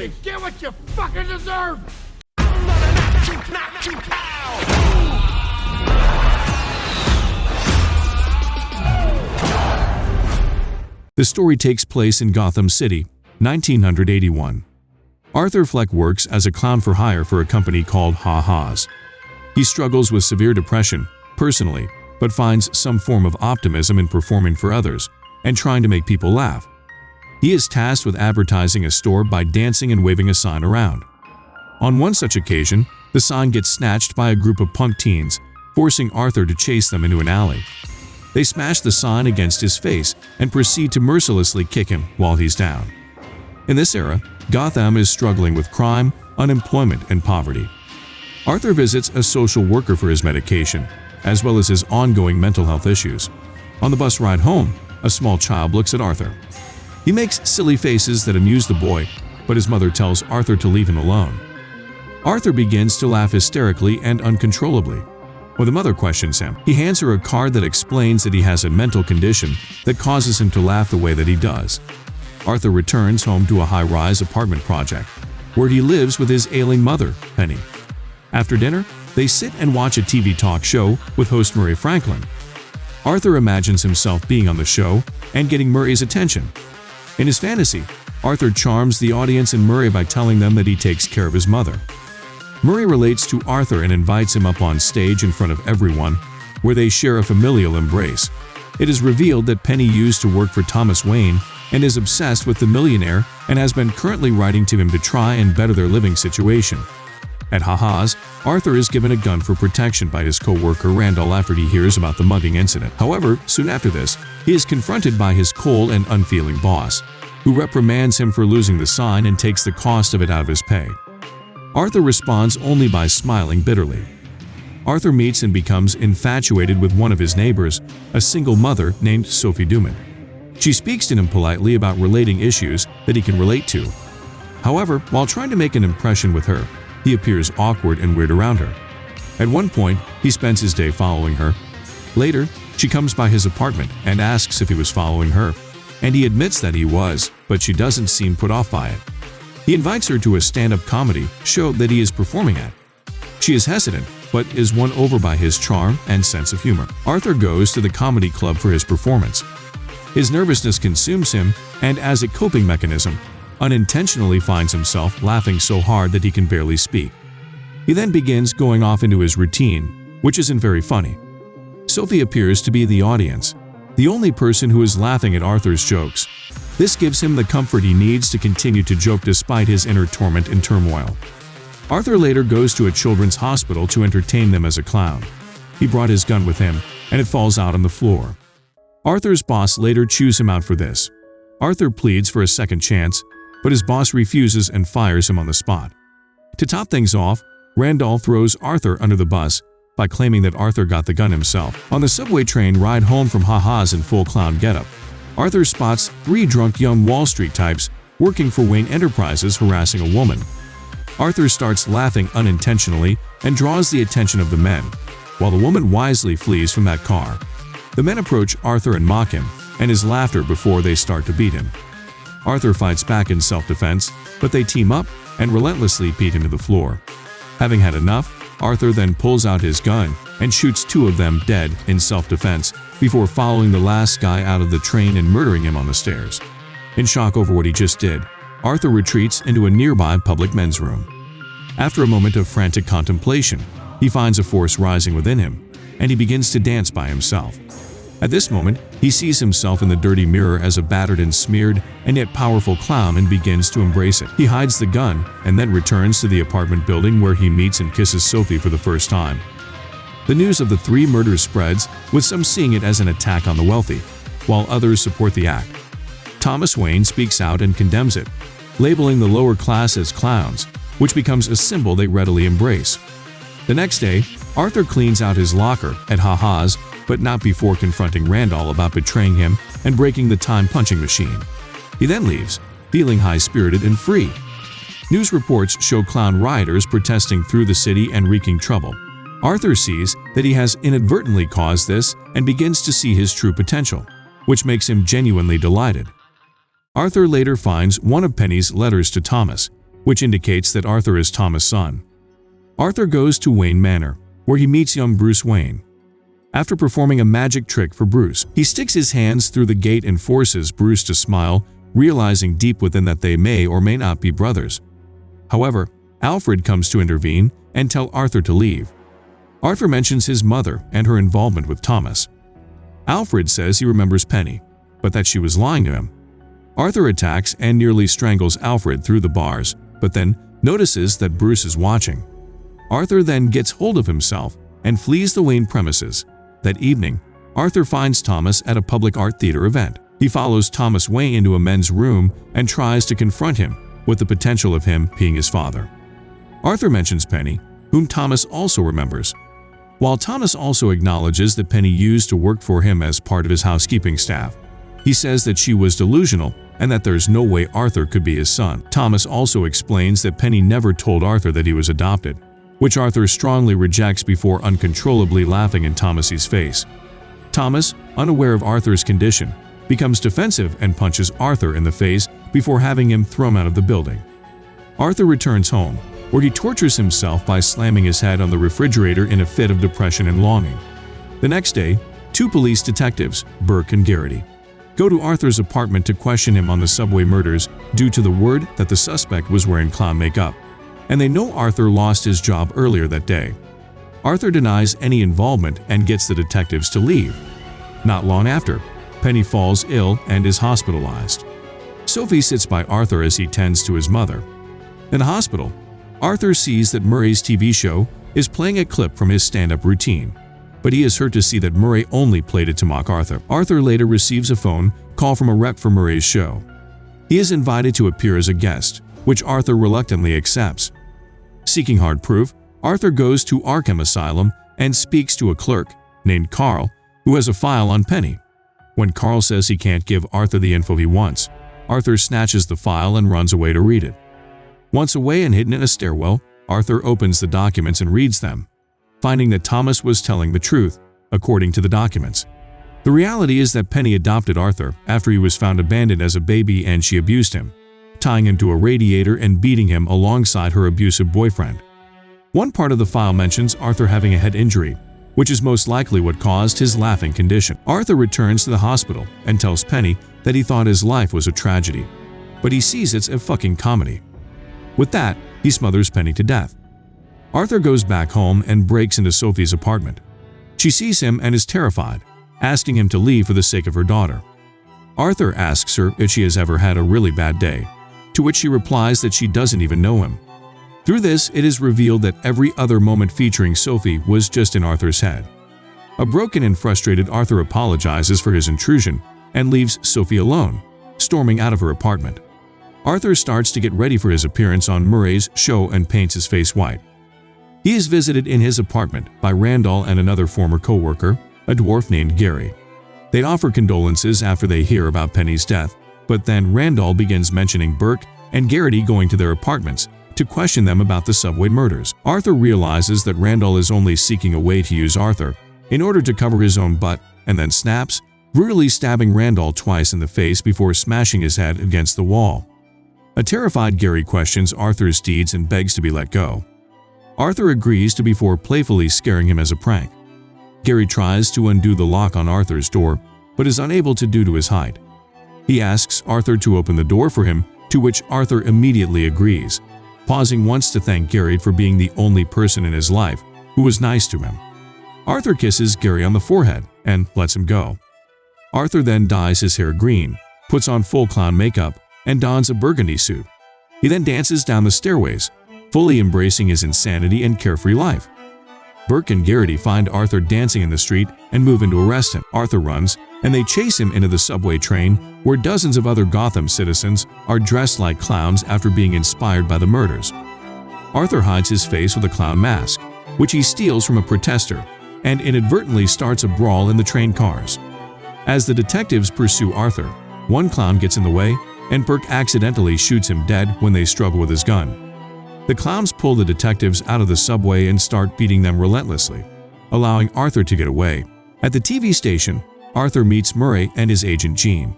uncontrollably. Get what you fucking deserve! The story takes place in Gotham City, 1981. Arthur Fleck works as a clown for hire for a company called Ha-Ha's. He struggles with severe depression, personally, but finds some form of optimism in performing for others and trying to make people laugh. He is tasked with advertising a store by dancing and waving a sign around. On one such occasion, the sign gets snatched by a group of punk teens, forcing Arthur to chase them into an alley. They smash the sign against his face and proceed to mercilessly kick him while he's down. In this era, Gotham is struggling with crime, unemployment, and poverty. Arthur visits a social worker for his medication, as well as his ongoing mental health issues. On the bus ride home, a small child looks at Arthur. He makes silly faces that amuse the boy, but his mother tells Arthur to leave him alone. Arthur begins to laugh hysterically and uncontrollably. When the mother questions him, he hands her a card that explains that he has a mental condition that causes him to laugh the way that he does. Arthur returns home to a high-rise apartment project, where he lives with his ailing mother, Penny. After dinner, they sit and watch a TV talk show with host Murray Franklin. Arthur imagines himself being on the show and getting Murray's attention. In his fantasy, Arthur charms the audience and Murray by telling them that he takes care of his mother. Murray relates to Arthur and invites him up on stage in front of everyone, where they share a familial embrace. It is revealed that Penny used to work for Thomas Wayne and is obsessed with the millionaire and has been currently writing to him to try and better their living situation. At Ha-Ha's, Arthur is given a gun for protection by his co-worker Randall after he hears about the mugging incident. However, soon after this, he is confronted by his cold and unfeeling boss, who reprimands him for losing the sign and takes the cost of it out of his pay. Arthur responds only by smiling bitterly. Arthur meets and becomes infatuated with one of his neighbors, a single mother named Sophie Duman. She speaks to him politely about relating issues that he can relate to. However, while trying to make an impression with her, he appears awkward and weird around her. At one point, he spends his day following her. Later, she comes by his apartment and asks if he was following her, and he admits that he was, but she doesn't seem put off by it. He invites her to a stand-up comedy show that he is performing at. She is hesitant, but is won over by his charm and sense of humor. Arthur goes to the comedy club for his performance. His nervousness consumes him, and as a coping mechanism, unintentionally finds himself laughing so hard that he can barely speak. He then begins going off into his routine, which isn't very funny. Sophie appears to be the audience, the only person who is laughing at Arthur's jokes. This gives him the comfort he needs to continue to joke despite his inner torment and turmoil. Arthur later goes to a children's hospital to entertain them as a clown. He brought his gun with him, and it falls out on the floor. Arthur's boss later chews him out for this. Arthur pleads for a second chance, but his boss refuses and fires him on the spot. To top things off, Randall throws Arthur under the bus by claiming that Arthur got the gun himself. On the subway train ride home from Ha-Ha's in full clown getup, Arthur spots 3 drunk young Wall Street types working for Wayne Enterprises harassing a woman. Arthur starts laughing unintentionally and draws the attention of the men, while the woman wisely flees from that car. The men approach Arthur and mock him and his laughter before they start to beat him. Arthur fights back in self-defense, but they team up and relentlessly beat him to the floor. Having had enough, Arthur then pulls out his gun and shoots 2 of them dead in self-defense before following the last guy out of the train and murdering him on the stairs. In shock over what he just did, Arthur retreats into a nearby public men's room. After a moment of frantic contemplation, he finds a force rising within him, and he begins to dance by himself. At this moment, he sees himself in the dirty mirror as a battered and smeared and yet powerful clown and begins to embrace it. He hides the gun and then returns to the apartment building where he meets and kisses Sophie for the first time. The news of the 3 murders spreads, with some seeing it as an attack on the wealthy, while others support the act. Thomas Wayne speaks out and condemns it, labeling the lower class as clowns, which becomes a symbol they readily embrace. The next day, Arthur cleans out his locker at Ha-Ha's, but not before confronting Randall about betraying him and breaking the time-punching machine. He then leaves, feeling high-spirited and free. News reports show clown rioters protesting through the city and wreaking trouble. Arthur sees that he has inadvertently caused this and begins to see his true potential, which makes him genuinely delighted. Arthur later finds one of Penny's letters to Thomas, which indicates that Arthur is Thomas' son. Arthur goes to Wayne Manor, where he meets young Bruce Wayne. After performing a magic trick for Bruce, he sticks his hands through the gate and forces Bruce to smile, realizing deep within that they may or may not be brothers. However, Alfred comes to intervene and tell Arthur to leave. Arthur mentions his mother and her involvement with Thomas. Alfred says he remembers Penny, but that she was lying to him. Arthur attacks and nearly strangles Alfred through the bars, but then notices that Bruce is watching. Arthur then gets hold of himself and flees the Wayne premises. That evening, Arthur finds Thomas at a public art theater event. He follows Thomas Wayne into a men's room and tries to confront him with the potential of him being his father. Arthur mentions Penny, whom Thomas also remembers. While Thomas also acknowledges that Penny used to work for him as part of his housekeeping staff, he says that she was delusional and that there's no way Arthur could be his son. Thomas also explains that Penny never told Arthur that he was adopted, which Arthur strongly rejects before uncontrollably laughing in Thomas's face. Thomas, unaware of Arthur's condition, becomes defensive and punches Arthur in the face before having him thrown out of the building. Arthur returns home, where he tortures himself by slamming his head on the refrigerator in a fit of depression and longing. The next day, two police detectives, Burke and Garrity, go to Arthur's apartment to question him on the subway murders due to the word that the suspect was wearing clown makeup, and they know Arthur lost his job earlier that day. Arthur denies any involvement and gets the detectives to leave. Not long after, Penny falls ill and is hospitalized. Sophie sits by Arthur as he tends to his mother. In the hospital, Arthur sees that Murray's TV show is playing a clip from his stand-up routine, but he is hurt to see that Murray only played it to mock Arthur. Arthur later receives a phone call from a rep for Murray's show. He is invited to appear as a guest, which Arthur reluctantly accepts. Seeking hard proof, Arthur goes to Arkham Asylum and speaks to a clerk named Carl who has a file on Penny. When Carl says he can't give Arthur the info he wants, Arthur snatches the file and runs away to read it. Once away and hidden in a stairwell, Arthur opens the documents and reads them, finding that Thomas was telling the truth, according to the documents. The reality is that Penny adopted Arthur after he was found abandoned as a baby and she abused him, tying him to a radiator and beating him alongside her abusive boyfriend. One part of the file mentions Arthur having a head injury, which is most likely what caused his laughing condition. Arthur returns to the hospital and tells Penny that he thought his life was a tragedy, but he sees it's a fucking comedy. With that, he smothers Penny to death. Arthur goes back home and breaks into Sophie's apartment. She sees him and is terrified, asking him to leave for the sake of her daughter. Arthur asks her if she has ever had a really bad day, to which she replies that she doesn't even know him. Through this, it is revealed that every other moment featuring Sophie was just in Arthur's head. A broken and frustrated Arthur apologizes for his intrusion and leaves Sophie alone, storming out of her apartment. Arthur starts to get ready for his appearance on Murray's show and paints his face white. He is visited in his apartment by Randall and another former co-worker, a dwarf named Gary. They offer condolences after they hear about Penny's death, but then Randall begins mentioning Burke and Garrity going to their apartments to question them about the subway murders. Arthur realizes that Randall is only seeking a way to use Arthur in order to cover his own butt and then snaps, brutally stabbing Randall twice in the face before smashing his head against the wall. A terrified Gary questions Arthur's deeds and begs to be let go. Arthur agrees to before playfully scaring him as a prank. Gary tries to undo the lock on Arthur's door, but is unable to due to his height. He asks Arthur to open the door for him, to which Arthur immediately agrees, pausing once to thank Gary for being the only person in his life who was nice to him. Arthur kisses Gary on the forehead and lets him go. Arthur then dyes his hair green, puts on full clown makeup, and dons a burgundy suit. He then dances down the stairways, fully embracing his insanity and carefree life. Burke and Garrity find Arthur dancing in the street and move in to arrest him. Arthur runs, and they chase him into the subway train, where dozens of other Gotham citizens are dressed like clowns after being inspired by the murders. Arthur hides his face with a clown mask, which he steals from a protester, and inadvertently starts a brawl in the train cars. As the detectives pursue Arthur, one clown gets in the way, and Burke accidentally shoots him dead when they struggle with his gun. The clowns pull the detectives out of the subway and start beating them relentlessly, allowing Arthur to get away. At the TV station, Arthur meets Murray and his agent Jean.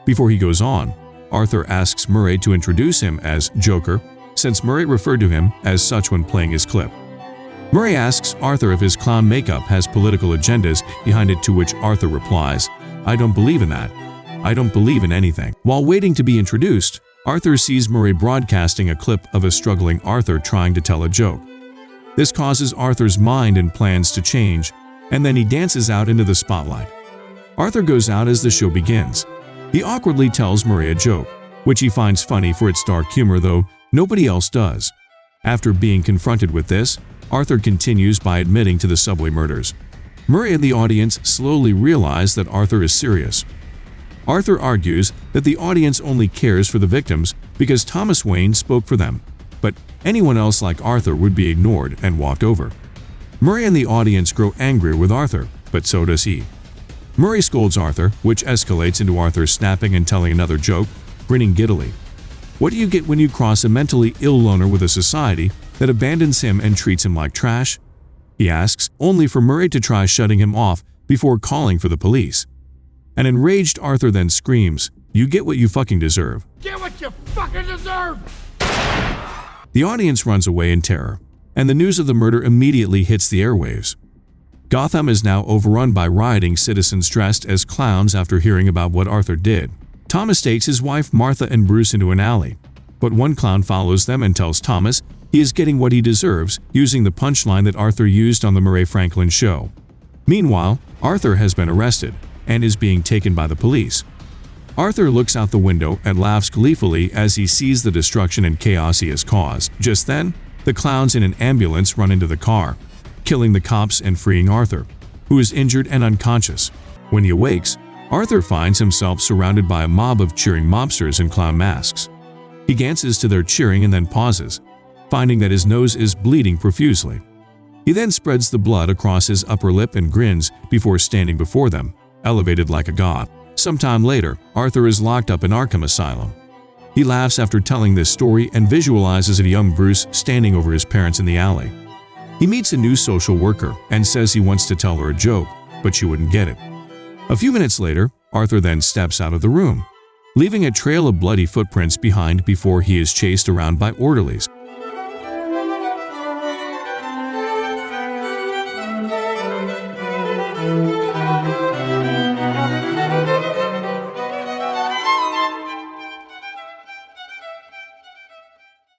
Before he goes on, Arthur asks Murray to introduce him as Joker, since Murray referred to him as such when playing his clip. Murray asks Arthur if his clown makeup has political agendas behind it, to which Arthur replies, "I don't believe in that. I don't believe in anything." While waiting to be introduced, Arthur sees Murray broadcasting a clip of a struggling Arthur trying to tell a joke. This causes Arthur's mind and plans to change, and then he dances out into the spotlight. Arthur goes out as the show begins. He awkwardly tells Murray a joke, which he finds funny for its dark humor, though nobody else does. After being confronted with this, Arthur continues by admitting to the subway murders. Murray and the audience slowly realize that Arthur is serious. Arthur argues that the audience only cares for the victims because Thomas Wayne spoke for them, but anyone else like Arthur would be ignored and walked over. Murray and the audience grow angrier with Arthur, but so does he. Murray scolds Arthur, which escalates into Arthur snapping and telling another joke, grinning giddily. What do you get when you cross a mentally ill loner with a society that abandons him and treats him like trash? He asks, only for Murray to try shutting him off before calling for the police. An enraged Arthur then screams, "You get what you fucking deserve." Get what you fucking deserve! The audience runs away in terror, and the news of the murder immediately hits the airwaves. Gotham is now overrun by rioting citizens dressed as clowns after hearing about what Arthur did. Thomas takes his wife Martha and Bruce into an alley, but one clown follows them and tells Thomas he is getting what he deserves, using the punchline that Arthur used on the Murray Franklin show. Meanwhile, Arthur has been arrested and is being taken by the police. Arthur looks out the window and laughs gleefully as he sees the destruction and chaos he has caused. Just then, the clowns in an ambulance run into the car, killing the cops and freeing Arthur, who is injured and unconscious. When he awakes, Arthur finds himself surrounded by a mob of cheering mobsters in clown masks. He dances to their cheering and then pauses, finding that his nose is bleeding profusely. He then spreads the blood across his upper lip and grins before standing before them, elevated like a god. Sometime later, Arthur is locked up in Arkham Asylum. He laughs after telling this story and visualizes a young Bruce standing over his parents in the alley. He meets a new social worker and says he wants to tell her a joke, but she wouldn't get it. A few minutes later, Arthur then steps out of the room, leaving a trail of bloody footprints behind before he is chased around by orderlies.